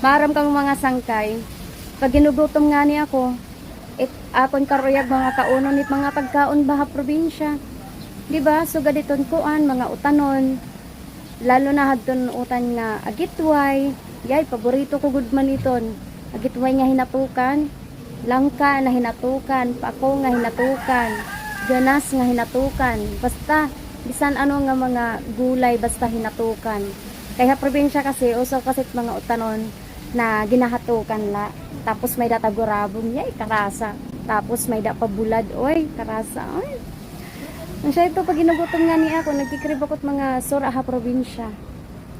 Maram kang mga sangkay. Pag ginugutom nga ni ako, akon karuyag mga kaunon it mga pagkaon baha probinsya. Diba? So gaditon kuan mga utanon. Lalo na hadton utan nga agitway. Yay, paborito ko gud man iton. Agitway nga hinatukan, langka na hinatukan, pako nga hinatukan, ganas nga hinatukan. Basta bisan ano nga mga gulay basta hinatukan. Kaya probinsya kasi uso kasi mga utanon na ginahatukan la. Tapos may datagurabong, yay, karasa. Tapos may dapabulad, oy, karasa, oy. Ang siya ito, pag ginugutom nga ni ako, nagkikrib ako't mga sura ha probinsya.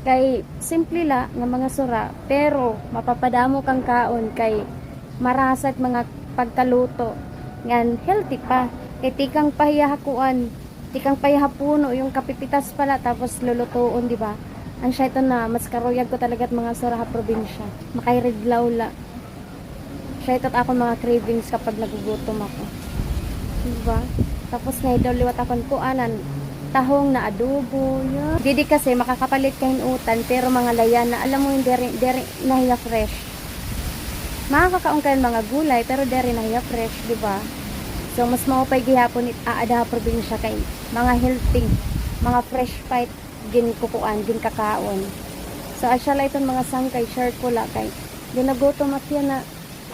Kay, simple la, nga mga sura, pero mapapadamo kang kaon, kay marasat mga pagkaluto. Ngan, healthy pa. Kay tikang pahiyahakuan, tikang pahiyahapuno, yung kapipitas pala, tapos lulutuon, di ba? Ang siya ito na, mas karuyag ko talaga at mga sura ha probinsya. Makairidlaw la. Siya ito ako mga cravings kapag nagugutom ako. Diba? Tapos nga idoliwat akong kuanan, tahong na adobo, yeah. Didi kasi makakapalit kain utan, pero mga layan na alam mo yung deri nahiya fresh. Makakakaon kayo mga gulay, pero deri nahiya fresh, diba? So, mas maupay gihapon aada probinsya kay mga healthy, mga fresh fight, gin kukuan, gin kakaon. So, asya la itong mga sangkay, share ko la kay ginagutom at yan na